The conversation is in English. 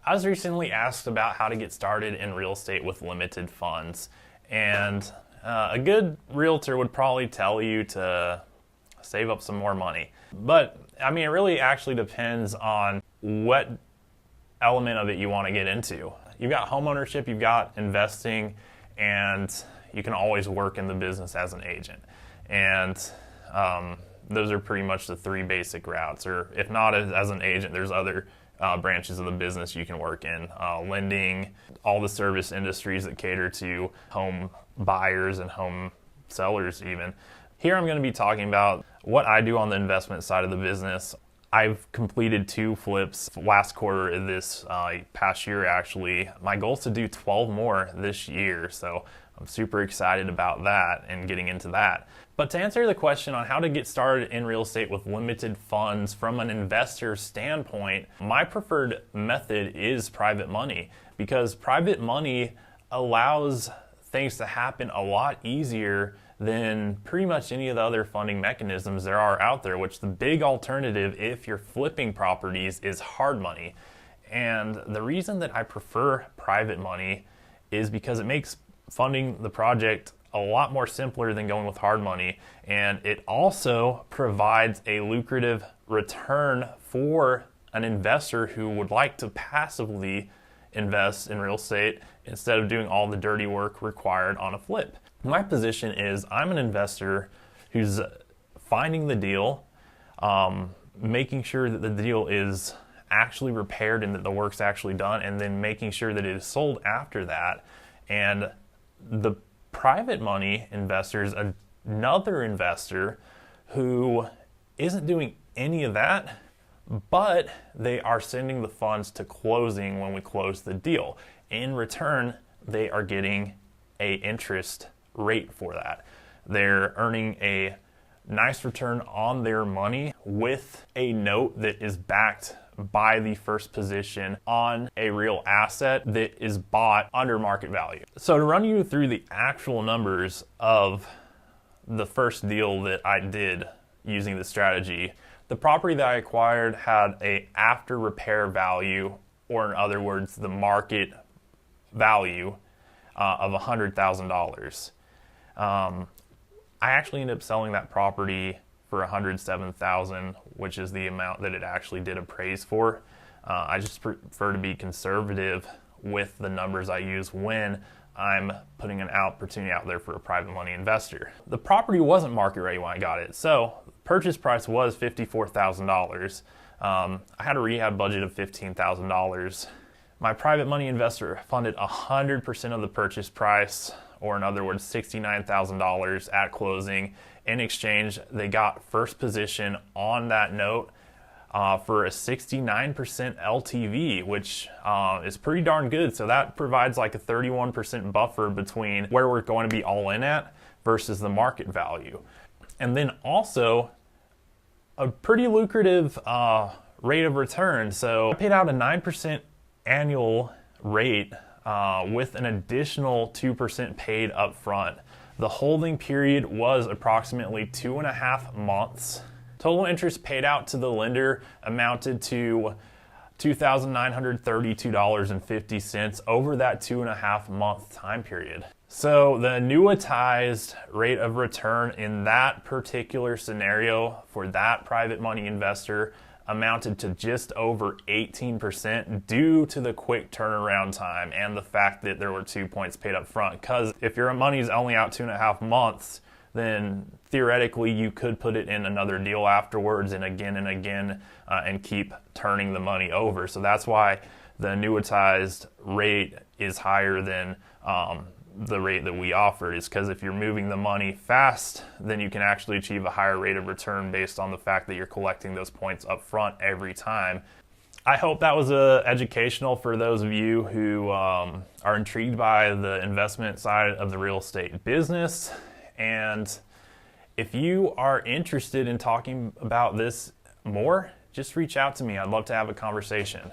I was recently asked about how to get started in real estate with limited funds, and a good realtor would probably tell you to save up some more money. But I mean, it really actually depends on what element of it you want to get into. You've got home ownership, you've got investing, and you can always work in the business as an agent. And those are pretty much the three basic routes, or if not as an agent, there's other branches of the business you can work in. Lending, all the service industries that cater to home buyers and home sellers even. Here I'm going to be talking about what I do on the investment side of the business. I've completed 2 flips last quarter of this past year actually. My goal is to do 12 more this year, so I'm super excited about that and getting into that. But to answer the question on how to get started in real estate with limited funds from an investor standpoint, my preferred method is private money, because private money allows things to happen a lot easier than pretty much any of the other funding mechanisms there are out there, which the big alternative if you're flipping properties is hard money. And the reason that I prefer private money is because it makes funding the project a lot more simpler than going with hard money, and it also provides a lucrative return for an investor who would like to passively invest in real estate instead of doing all the dirty work required on a flip. My position is I'm an investor who's finding the deal, making sure that the deal is actually repaired and that the work's actually done, and then making sure that it is sold after that. And the private money investor is another investor who isn't doing any of that, but they are sending the funds to closing when we close the deal. In return, they are getting an interest rate for that. They're earning a nice return on their money with a note that is backed by the first position on a real asset that is bought under market value. So to run you through the actual numbers of the first deal that I did using this strategy, the property that I acquired had a after repair value, or in other words, the market value of $100,000. I actually ended up selling that property for $107,000, which is the amount that it actually did appraise for. I just prefer to be conservative with the numbers I use when I'm putting an opportunity out there for a private money investor. The property wasn't market ready when I got it, so purchase price was $54,000. I had a rehab budget of $15,000. My private money investor funded 100% of the purchase price, or in other words, $69,000 at closing. In exchange, they got first position on that note for a 69% LTV, which is pretty darn good. So that provides like a 31% buffer between where we're going to be all in at versus the market value. And then also a pretty lucrative rate of return. So I paid out a 9% annual rate with an additional 2% paid up front. The holding period was approximately 2.5 months. Total interest paid out to the lender amounted to $2,932.50 over that 2.5 month time period. So the annuitized rate of return in that particular scenario for that private money investor amounted to just over 18% due to the quick turnaround time and the fact that there were 2 points paid up front. Because if your money is only out 2.5 months, then theoretically you could put it in another deal afterwards and again and keep turning the money over. So that's why the annuitized rate is higher than the rate that we offered, is because if you're moving the money fast, then you can actually achieve a higher rate of return based on the fact that you're collecting those points up front every time. I hope that was educational for those of you who are intrigued by the investment side of the real estate business. And if you are interested in talking about this more, just reach out to me. I'd love to have a conversation.